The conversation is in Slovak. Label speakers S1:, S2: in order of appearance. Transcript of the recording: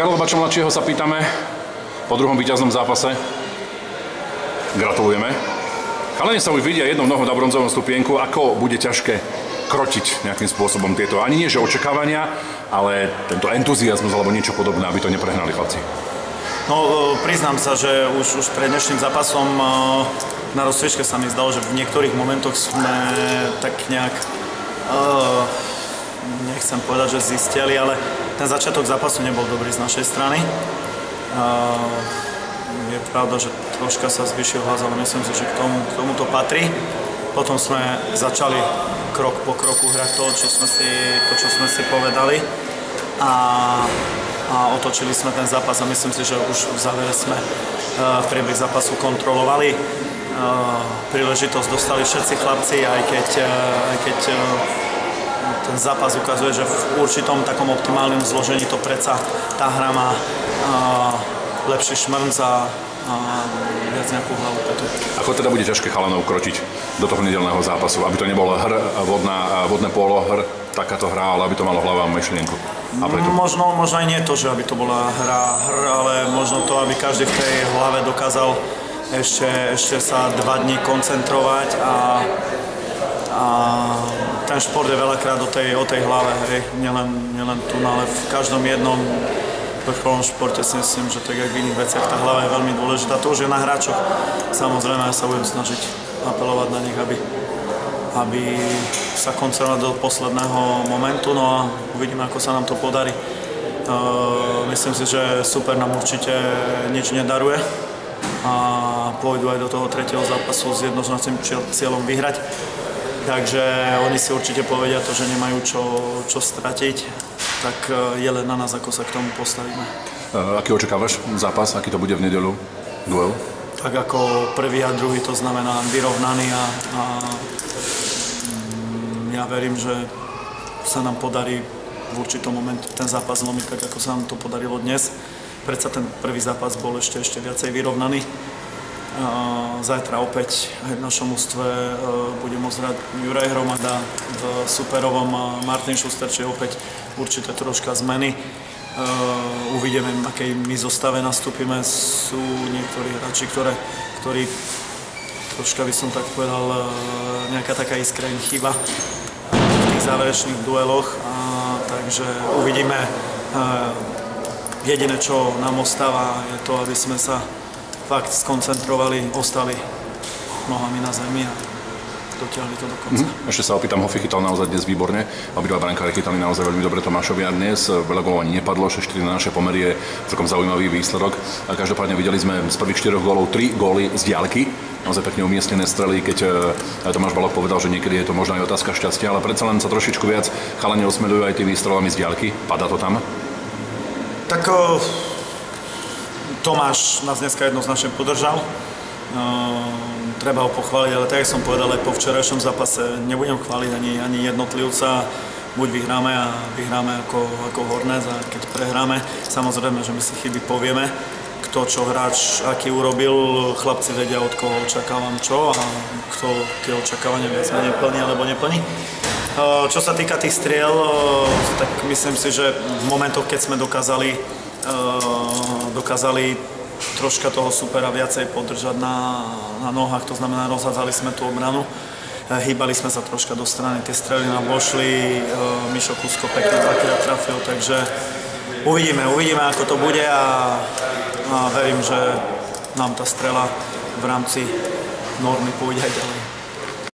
S1: Karla Bača mladšieho sa pýtame po druhom víťaznom zápase. Gratulujeme. Chalani sa už vidia jednou nohou na bronzovom stupienku, ako bude ťažké krotiť nejakým spôsobom tieto, ani nie že očakávania, ale tento entuziazmus alebo niečo podobné, aby to neprehnali chlapci.
S2: No, priznám sa, že už pred dnešným zápasom na rozcvičke sa mi zdalo, že v niektorých momentoch sme tak nejak, nechcem povedať, že zistili, ale ten začiatok zápasu nebol dobrý z našej strany. Je pravda, že troška sa zvyšil hlas, ale myslím si, že k tomu to patrí. Potom sme začali krok po kroku hrať to, čo sme si povedali. A otočili sme ten zápas a myslím si, že už v závere sme priebeh zápasu kontrolovali. Príležitosť dostali všetci chlapci, aj keď ten zápas ukazuje, že v určitom takom optimálnym zložení to predsa tá hra má lepší šmrnc a viac nejakú hlavu petu.
S1: Ako teda bude ťažké chalanov krotiť do toho nedeľného zápasu, aby to nebolo vodné polo, takáto hra, ale aby to malo hlavu a myšlienku?
S2: Možno aj nie to, že aby to bola hra, ale možno to, aby každý v tej hlave dokázal ešte sa 2 dní koncentrovať a ten šport je veľakrát o tej hlave, hej, nielen tu, ale v každom jednom vrcholnom športe si myslím, že tak aj v iných veciach tá hlava je veľmi dôležitá. To už je na hráčoch. Samozrejme, ja sa budem snažiť apelovať na nich, aby sa koncentrovali do posledného momentu, no a uvidíme, ako sa nám to podarí. Myslím si, že super nám určite nič nedaruje a pôjdu aj do toho tretieho zápasu s jednoznačným cieľom vyhrať. Takže oni si určite povedia to, že nemajú čo stratiť, tak je len na nás, ako sa k tomu postavíme.
S1: Aký očakávaš zápas? Aký to bude v nedeľu? Duel?
S2: Tak ako prvý a druhý, to znamená vyrovnaný a ja verím, že sa nám podarí v určitom momente ten zápas zlomiť, tak ako sa nám to podarilo dnes. Predsa ten prvý zápas bol ešte viacej vyrovnaný. Zajtra opäť aj v našom ústve bude môcť hrať Juraj Hromada, v superovom Martin Schuster, čiže opäť určité troška zmeny. Uvidíme, akej my zostave nastúpime. Sú niektorí hráči, ktorí troška by som tak povedal, nejaká taká iskra im chýba v tých záverečných dueloch. Takže uvidíme. Jediné, čo nám ostáva, je to, aby sme sa fakt skoncentrovali, ostali nohami na zemi a dotiahli to do konca.
S1: Ešte sa opýtam, Hofi chytal naozaj dnes výborne. Obidva brankári chytali naozaj veľmi dobre Tomášovi a dnes veľa gólov ani nepadlo, 6-4 na naše pomery je celkom zaujímavý výsledok. A každopádne videli sme z prvých 4 gólov 3 góly z diaľky. Naozaj pekne umiestnené strely, keď Tomáš Balogh povedal, že niekedy je to možno aj otázka šťastia, ale predsa len sa trošičku viac chalani osmeľujú aj tými strelami z diaľky. Padá to tam?
S2: Tak Tomáš nás dneska jednoznačne podržal. Treba ho pochváliť, ale tak som povedal aj po včerajšom zápase, nebudem chváliť ani jednotlivca. Buď vyhráme ako Hornets a keď prehráme, samozrejme, že my si chyby povieme. Kto čo hráč, aký urobil, chlapci vedia, od koho očakávam čo a kto tie očakávania viac menej plní alebo neplní. Čo sa týka tých striel, tak myslím si, že v momentoch, keď sme dokázali troška toho supera viacej podržať na nohách, to znamená, rozhádzali sme tú obranu, hýbali sme sa troška do strany, tie strely nám vošli, Mišo Kusko pekne dvakrát trafil, takže uvidíme, ako to bude a verím, že nám tá strela v rámci normy pôjde aj ďalej.